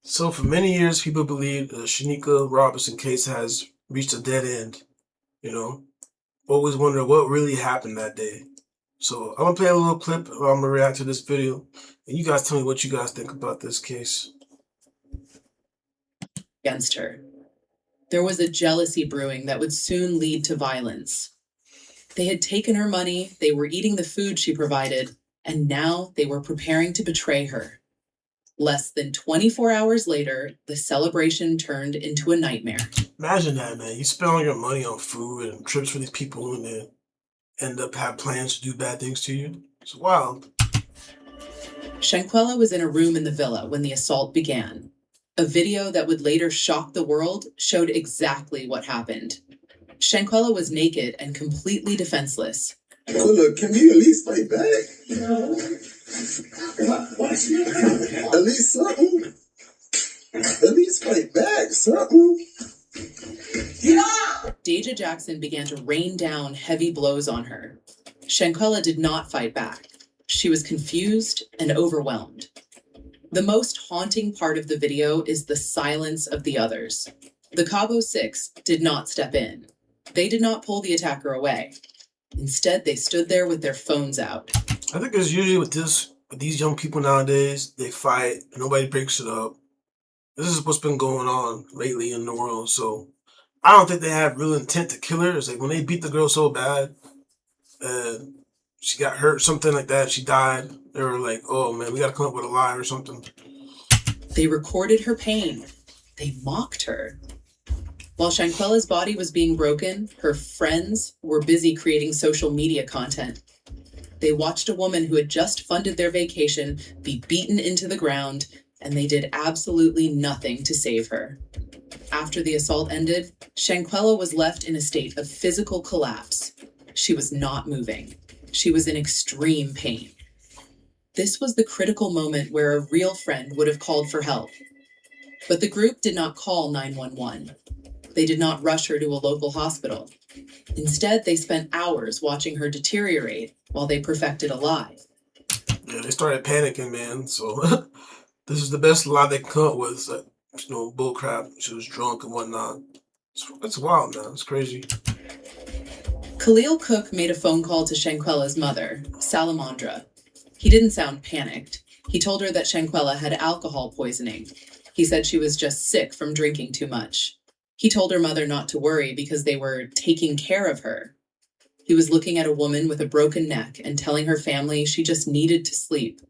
So for many years, people believe the Shanika Robinson case has reached a dead end. You know, always wonder what really happened that day. So I'm gonna play a little clip. I'm gonna react to this video, and you guys tell me what you guys think about this case. Against her. There was a jealousy brewing that would soon lead to violence. They had taken her money, they were eating the food she provided, and now they were preparing to betray her. Less than 24 hours later, the celebration turned into a nightmare. Imagine that, man. You spend all your money on food and trips for these people, and then end up have plans to do bad things to you. It's wild. Shanquella was in a room in the villa when the assault began. A video that would later shock the world showed exactly what happened. Shanquella was naked and completely defenseless. So look, can we at least fight back? At least something. At least fight back, something. Deja Jackson began to rain down heavy blows on her. Shanquella did not fight back. She was confused and overwhelmed. The most haunting part of the video is the silence of the others. The Cabo Six did not step in. They did not pull the attacker away. Instead, they stood there with their phones out. I think it's usually with these young people nowadays, they fight, nobody breaks it up. This is what's been going on lately in the world. So I don't think they have real intent to kill her. It's like when they beat the girl so bad, and she got hurt, something like that, she died. They were like, oh man, we gotta come up with a lie or something. They recorded her pain. They mocked her. While Shanquella's body was being broken, her friends were busy creating social media content. They watched a woman who had just funded their vacation be beaten into the ground, and they did absolutely nothing to save her. After the assault ended, Shanquella was left in a state of physical collapse. She was not moving. She was in extreme pain. This was the critical moment where a real friend would have called for help. But the group did not call 911. They did not rush her to a local hospital. Instead, they spent hours watching her deteriorate while they perfected a lie. Yeah, they started panicking, man. So this is the best lie they could come up with. That, bull crap. She was drunk and whatnot. It's wild, man. It's crazy. Khalil Cook made a phone call to Shanquella's mother, Salamandra. He didn't sound panicked. He told her that Shanquella had alcohol poisoning. He said she was just sick from drinking too much. He told her mother not to worry because they were taking care of her. He was looking at a woman with a broken neck and telling her family she just needed to sleep.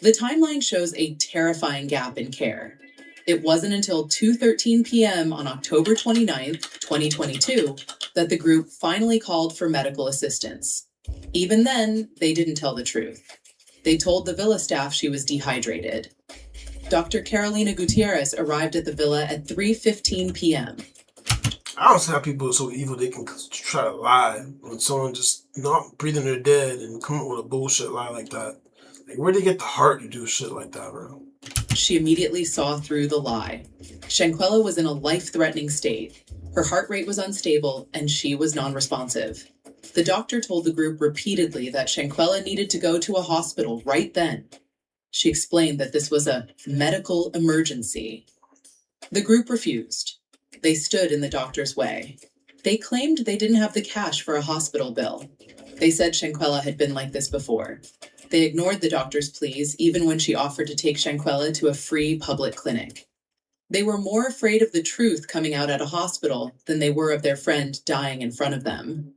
The timeline shows a terrifying gap in care. It wasn't until 2:13 p.m. on October 29th, 2022, that the group finally called for medical assistance. Even then, they didn't tell the truth. They told the villa staff she was dehydrated. Dr. Carolina Gutierrez arrived at the villa at 3:15 p.m. I don't see how people are so evil they can try to lie when someone just not breathing their dead and come up with a bullshit lie like that. Like, where'd they get the heart to do shit like that, bro? She immediately saw through the lie. Shanquella was in a life-threatening state. Her heart rate was unstable, and she was non-responsive. The doctor told the group repeatedly that Shanquella needed to go to a hospital right then. She explained that this was a medical emergency. The group refused. They stood in the doctor's way. They claimed they didn't have the cash for a hospital bill. They said Shanquella had been like this before. They ignored the doctor's pleas even when she offered to take Shanquella to a free public clinic. They were more afraid of the truth coming out at a hospital than they were of their friend dying in front of them.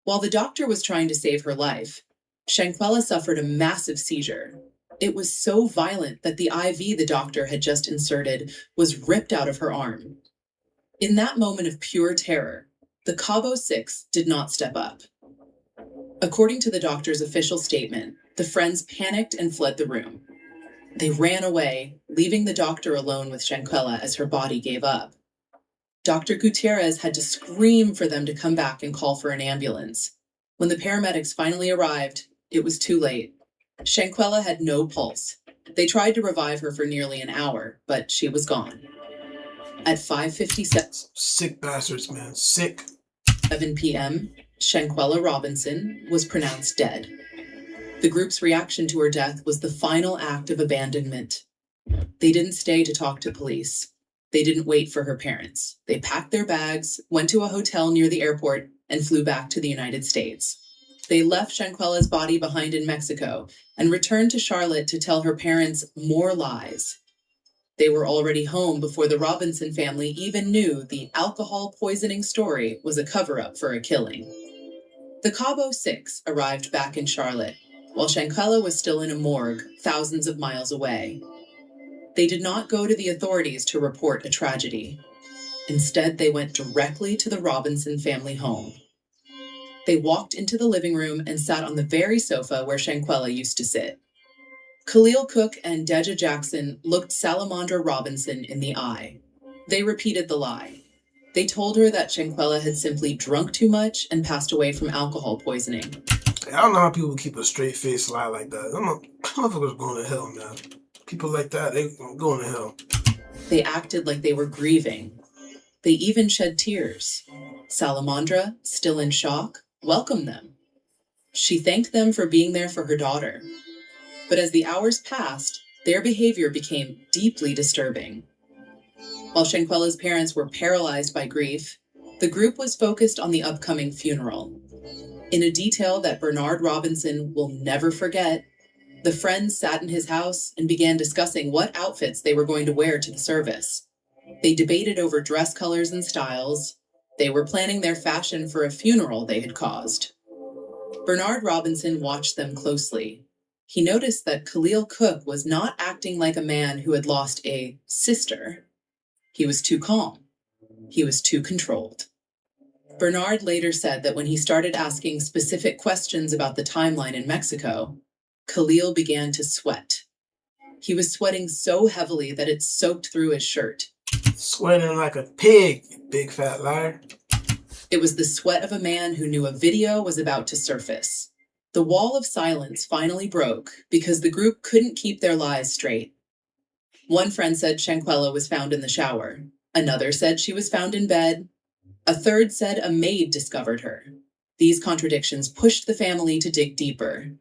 While the doctor was trying to save her life, Shanquella suffered a massive seizure. It was so violent that the IV the doctor had just inserted was ripped out of her arm. In that moment of pure terror, the Cabo Six did not step up. According to the doctor's official statement, the friends panicked and fled the room. They ran away, leaving the doctor alone with Shanquella as her body gave up. Dr. Gutierrez had to scream for them to come back and call for an ambulance. When the paramedics finally arrived, it was too late. Shanquella had no pulse. They tried to revive her for nearly an hour, but she was gone. At 5:57 Sick bastards, man. Sick. p.m., Shanquella Robinson was pronounced dead. The group's reaction to her death was the final act of abandonment. They didn't stay to talk to police. They didn't wait for her parents. They packed their bags, went to a hotel near the airport, and flew back to the United States. They left Shanquella's body behind in Mexico and returned to Charlotte to tell her parents more lies. They were already home before the Robinson family even knew the alcohol poisoning story was a cover-up for a killing. The Cabo Six arrived back in Charlotte, while Shanquella was still in a morgue thousands of miles away. They did not go to the authorities to report a tragedy. Instead, they went directly to the Robinson family home. They walked into the living room and sat on the very sofa where Shanquella used to sit. Khalil Cook and Deja Jackson looked Salamandra Robinson in the eye. They repeated the lie. They told her that Shanquella had simply drunk too much and passed away from alcohol poisoning. I don't know how people keep a straight face lie like that. Motherfuckers going to hell, man. People like that, they going to hell. They acted like they were grieving. They even shed tears. Salamandra, still in shock, welcomed them. She thanked them for being there for her daughter. But as the hours passed, their behavior became deeply disturbing. While Shanquella's parents were paralyzed by grief, the group was focused on the upcoming funeral. In a detail that Bernard Robinson will never forget, the friends sat in his house and began discussing what outfits they were going to wear to the service. They debated over dress colors and styles. They were planning their fashion for a funeral they had caused. Bernard Robinson watched them closely. He noticed that Khalil Cook was not acting like a man who had lost a sister. He was too calm. He was too controlled. Bernard later said that when he started asking specific questions about the timeline in Mexico, Khalil began to sweat. He was sweating so heavily that it soaked through his shirt. Sweating like a pig, you big fat liar. It was the sweat of a man who knew a video was about to surface. The wall of silence finally broke because the group couldn't keep their lies straight. One friend said Shanquella was found in the shower. Another said she was found in bed. A third said a maid discovered her. These contradictions pushed the family to dig deeper.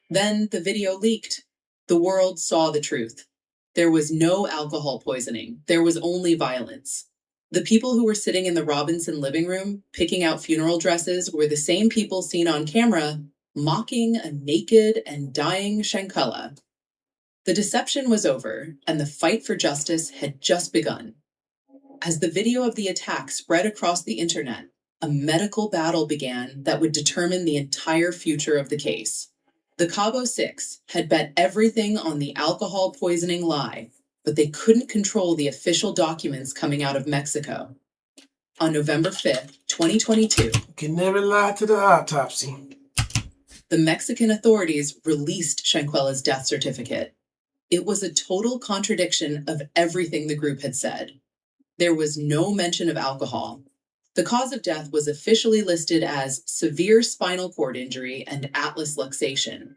Then the video leaked. The world saw the truth. There was no alcohol poisoning. There was only violence. The people who were sitting in the Robinson living room, picking out funeral dresses, were the same people seen on camera mocking a naked and dying Shanquella. The deception was over, and the fight for justice had just begun. As the video of the attack spread across the internet, a medical battle began that would determine the entire future of the case. The Cabo Six had bet everything on the alcohol poisoning lie, but they couldn't control the official documents coming out of Mexico. On November 5th, 2022, You can never lie to the autopsy. the Mexican authorities released Shanquella's death certificate. It was a total contradiction of everything the group had said. There was no mention of alcohol. The cause of death was officially listed as severe spinal cord injury and atlas luxation.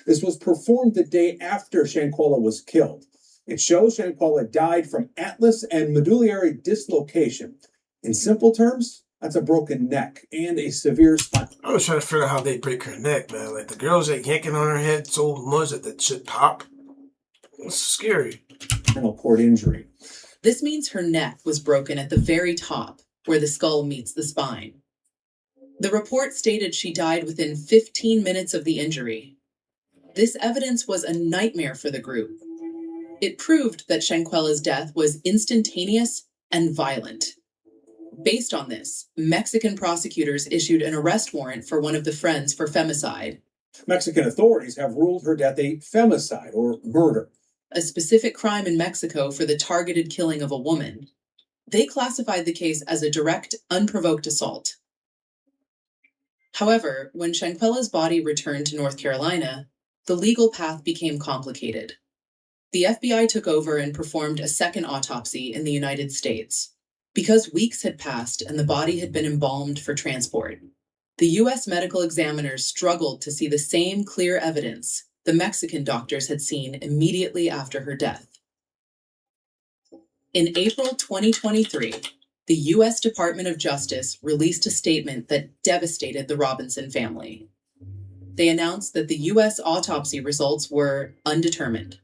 This was performed the day after Shanquella was killed. It shows Shanquella died from atlas and medullary dislocation. In simple terms, that's a broken neck and a severe spine. I was trying to figure out how they break her neck, man. Like the girls that yanking on her head so much that that shit pop. It's scary. Spinal cord injury. This means her neck was broken at the very top, where the skull meets the spine. The report stated she died within 15 minutes of the injury. This evidence was a nightmare for the group. It proved that Shanquella's death was instantaneous and violent. Based on this, Mexican prosecutors issued an arrest warrant for one of the friends for femicide. Mexican authorities have ruled her death a femicide or murder. A specific crime in Mexico for the targeted killing of a woman. They classified the case as a direct, unprovoked assault. However, when Shanquella's body returned to North Carolina, the legal path became complicated. The FBI took over and performed a second autopsy in the United States. Because weeks had passed and the body had been embalmed for transport, the U.S. medical examiners struggled to see the same clear evidence the Mexican doctors had seen immediately after her death. In April 2023, the U.S. Department of Justice released a statement that devastated the Robinson family. they announced that the U.S. autopsy results were undetermined.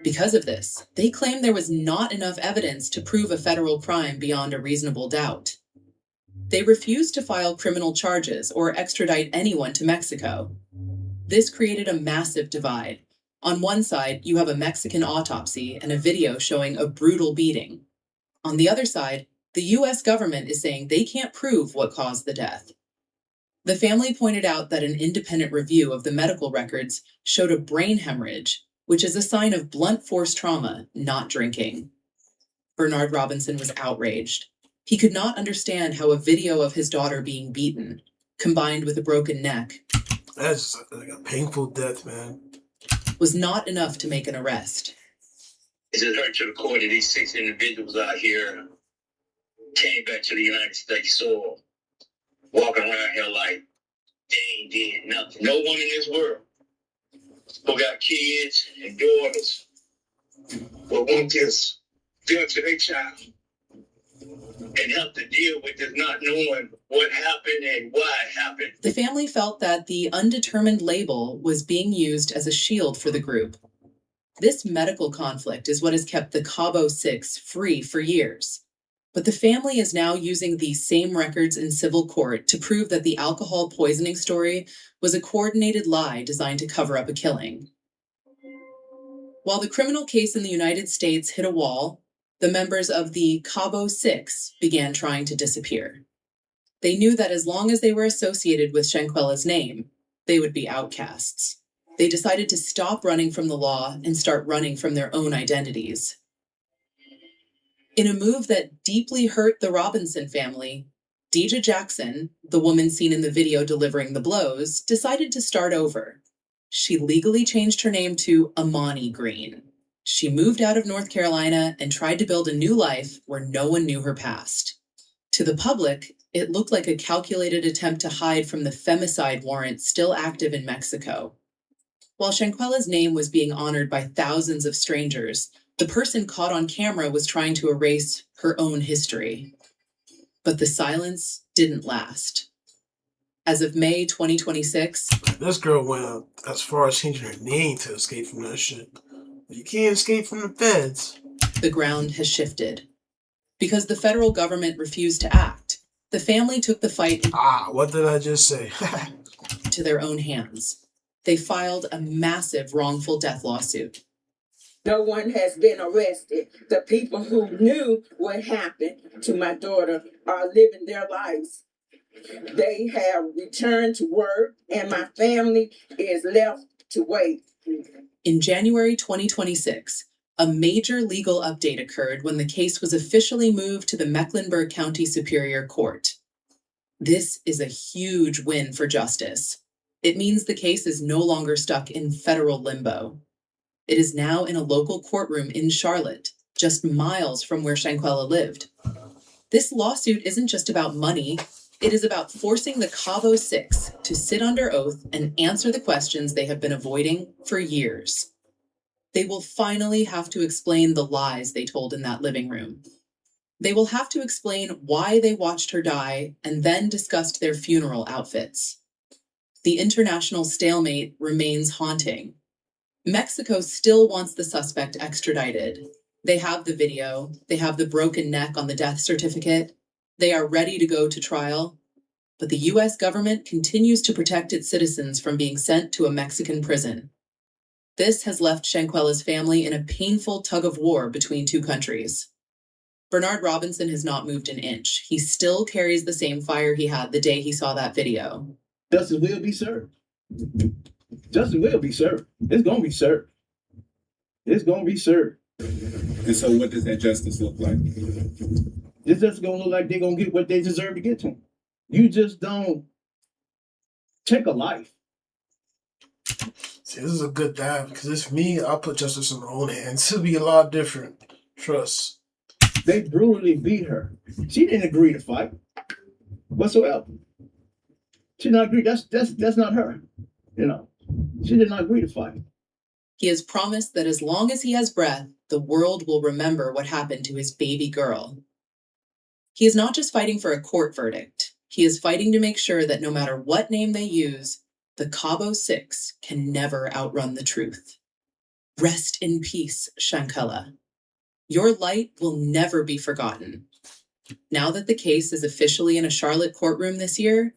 Because of this, they claimed there was not enough evidence to prove a federal crime beyond a reasonable doubt. They refused to file criminal charges or extradite anyone to Mexico. This created a massive divide. On one side, you have a Mexican autopsy and a video showing a brutal beating. On the other side, the U.S. government is saying they can't prove what caused the death. The family pointed out that an independent review of the medical records showed a brain hemorrhage, which is a sign of blunt force trauma, not drinking. Bernard Robinson was outraged. He could not understand how a video of his daughter being beaten, combined with a broken neck, That's like a painful death, man. was not enough to make an arrest. It just hurt to the core that these 6 individuals out here came back to the United States soil, walking around here like they ain't did nothing. No one in this world who got kids and daughters will want this done to their child and have to deal with this not knowing what happened and why it happened. The family felt that the undetermined label was being used as a shield for the group. This medical conflict is what has kept the Cabo Six free for years. But the family is now using these same records in civil court to prove that the alcohol poisoning story was a coordinated lie designed to cover up a killing. While the criminal case in the United States hit a wall, the members of the Cabo Six began trying to disappear. They knew that as long as they were associated with Shanquella's name, they would be outcasts. They decided to stop running from the law and start running from their own identities. In a move that deeply hurt the Robinson family, Deja Jackson, the woman seen in the video delivering the blows, decided to start over. She legally changed her name to Amani Green. She moved out of North Carolina and tried to build a new life where no one knew her past. To the public, it looked like a calculated attempt to hide from the femicide warrant still active in Mexico. While Shanquella's name was being honored by thousands of strangers, the person caught on camera was trying to erase her own history. But the silence didn't last. As of May 2026, This girl went as far as changing her name to escape from that shit. You can't escape from the feds. the ground has shifted. Because the federal government refused to act, the family took the fight What did I just say? into their own hands. They filed a massive wrongful death lawsuit. No one has been arrested. The people who knew what happened to my daughter are living their lives. They have returned to work, and my family is left to wait. In January 2026, a major legal update occurred when the case was officially moved to the Mecklenburg County Superior Court. This is a huge win for justice. It means the case is no longer stuck in federal limbo. It is now in a local courtroom in Charlotte, just miles from where Shanquella lived. This lawsuit isn't just about money. It is about forcing the Cabo Six to sit under oath and answer the questions they have been avoiding for years. They will finally have to explain the lies they told in that living room. They will have to explain why they watched her die and then discussed their funeral outfits. The international stalemate remains haunting. Mexico still wants the suspect extradited. They have the video. They have the broken neck on the death certificate. They are ready to go to trial. But the U.S. government continues to protect its citizens from being sent to a Mexican prison. This has left Shanquella's family in a painful tug of war between two countries. Bernard Robinson has not moved an inch. He still carries the same fire he had the day he saw that video. Justice will be served. Justice will be served. It's going to be served. It's going to be served. And so what does that justice look like? It's just going to look like they're going to get what they deserve to get to them. You just don't take a life. See, this is a good dive because it's me. I'll put justice in my own hands. It'll be a lot different. Trust. They brutally beat her. She didn't agree to fight whatsoever. She did not agree. That's not her. You know, she did not agree to fight. He has promised that as long as he has breath, the world will remember what happened to his baby girl. He is not just fighting for a court verdict. He is fighting to make sure that no matter what name they use, The Cabo Six can never outrun the truth. Rest in peace, Shanquella. Your light will never be forgotten. Now that the case is officially in a Charlotte courtroom this year,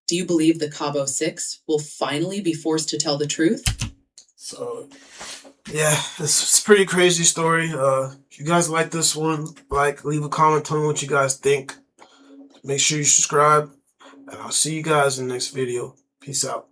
do you believe the Cabo Six will finally be forced to tell the truth? So, yeah, it's a pretty crazy story. If you guys like this one, leave a comment, tell me what you guys think. Make sure you subscribe, and I'll see you guys in the next video. Peace out.